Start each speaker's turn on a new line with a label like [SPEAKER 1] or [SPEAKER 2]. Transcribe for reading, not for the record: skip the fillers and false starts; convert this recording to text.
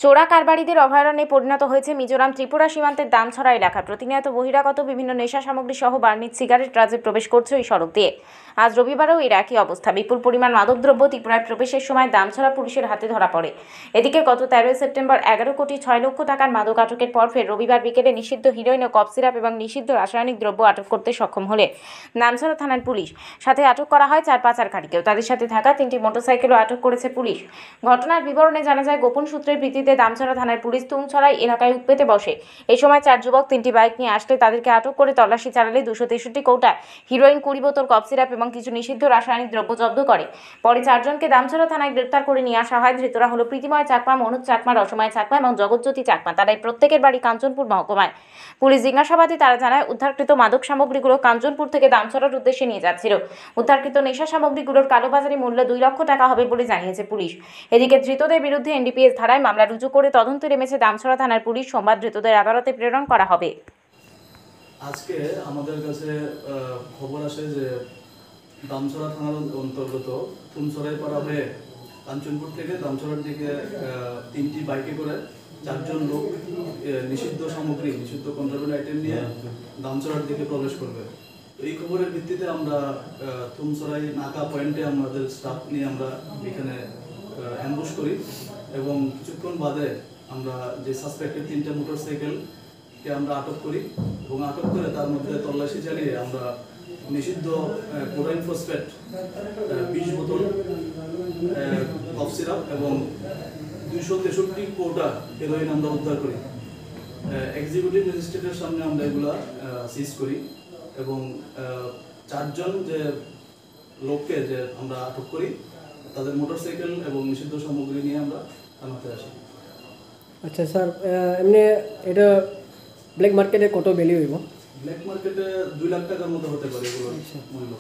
[SPEAKER 1] চোরা কারবারিদের অভয়ারণ্যে পরিণত হয়েছে মিজোরাম ত্রিপুরা সীমান্তের দামছড়া এলাকা। প্রতিনিয়ত বহিরাগত বিভিন্ন নেশা সামগ্রী সহ বার্মিজ সিগারেট রাজ্যে প্রবেশ করছে ওই সড়ক দিয়ে। আজ রবিবারেও এর একই অবস্থা। বিপুল পরিমাণ মাদকদ্রব্য ত্রিপুরায় প্রবেশের সময় দামছড়া পুলিশের হাতে ধরা পড়ে। এদিকে গত 13 সেপ্টেম্বর 11,06,00,000 টাকার মাদক আটকের পর ফের রবিবার বিকেলে নিষিদ্ধ হিরোইন ও কফ সিরাপ এবং নিষিদ্ধ রাসায়নিক দ্রব্য আটক করতে সক্ষম হলে দামছড়া থানার পুলিশ। সাথে আটক করা হয় 4 পাচারকারীকেও। তাদের সাথে থাকা 3টি মোটরসাইকেলও আটক করেছে পুলিশ। ঘটনার বিবরণে জানা যায়, গোপন সূত্রের ভিত্তিতে দামছড়া থানার পুলিশ তুমছড়াই এলাকায় উৎপেতে বসে। এই সময় 4 যুবক 3টি বাইক নিয়ে আসলে তাদেরকে আটক করে তল্লাশি চালালে 263 কৌটা হিরোইন, 20 বোতল কফ সিরাপ এবং কিছু নিষিদ্ধ রাসায়নিক দ্রব্য জব্দ করে। পরে 4 জনকে দামছড়া থানায় গ্রেপ্তার করে নিয়ে আসা হয়। ধৃতরা হলো প্রীতিময় চাকমা, মনোজ চাকমা, রসময় চাকমা এবং জগৎজ্যোতি চাকমা। তারাই প্রত্যেকের বাড়ি কাঞ্চনপুর মহকুমায়। পুলিশ জিজ্ঞাসাবাদে তারা জানায়, উদ্ধারকৃত মাদক সামগ্রীগুলো কাঞ্চনপুর থেকে দামছড়ার উদ্দেশ্যে নিয়ে যাচ্ছিল। উদ্ধারকৃত নেশা সামগ্রীগুলোর কালোবাজারি মূল্য 2 লক্ষ টাকা হবে বলে জানিয়েছে পুলিশ। এদিকে ধৃতদের বিরুদ্ধে এনডিপিএস ধারায় মামলা রুজু করে তদন্তে নেমেছে দামছড়া থানার পুলিশ। সোমবার ধৃতদের আদালতে প্রেরণ করা হবে।
[SPEAKER 2] আজকে আমাদের কাছে খবর আসে যে দামছড়া থানার অন্তর্গত তুমছড়াইপাড়া হয়ে কাঞ্চনপুর থেকে দামছড়ার দিকে 3টি বাইকে করে 4 জন লোক নিষিদ্ধ সামগ্রী, নিষিদ্ধ কন্ট্রাব্যান্ড আইটেম নিয়ে দামছড়ার দিকে প্রবেশ করবে। এই খবরের ভিত্তিতে আমরা তুমছড়াই নাকা পয়েন্টে আমাদের স্টাফ নিয়ে আমরা এখানে অ্যাম্বুশ করি এবং কিছুক্ষণ বাদে আমরা যে সাসপেক্টেড 3টা মোটরসাইকেলকে আমরা আটক করি এবং আটক করে তার মধ্যে তল্লাশি চালিয়ে আমরা নিষিদ্ধ কোডাইন ফসফেট 20 বোতল কফ সিরাপ এবং 263 কৌটা হেরোইন আমরা উদ্ধার করি। এক্সিকিউটিভ ম্যাজিস্ট্রেটের সামনে আমরা এগুলা সিজ করি এবং 4 জন যে লোককে যে আমরা আটক করি তাদের মোটরসাইকেল এবং নিষিদ্ধ সামগ্রী নিয়ে আমরা থানাতে আসি।
[SPEAKER 3] আচ্ছা স্যার, এমনি এটা ব্ল্যাক মার্কেটে কত ভ্যালু হইব?
[SPEAKER 2] ব্ল্যাক মার্কেটে 2 লাখ টাকার মতো হতে পারে এগুলোর মূল্য।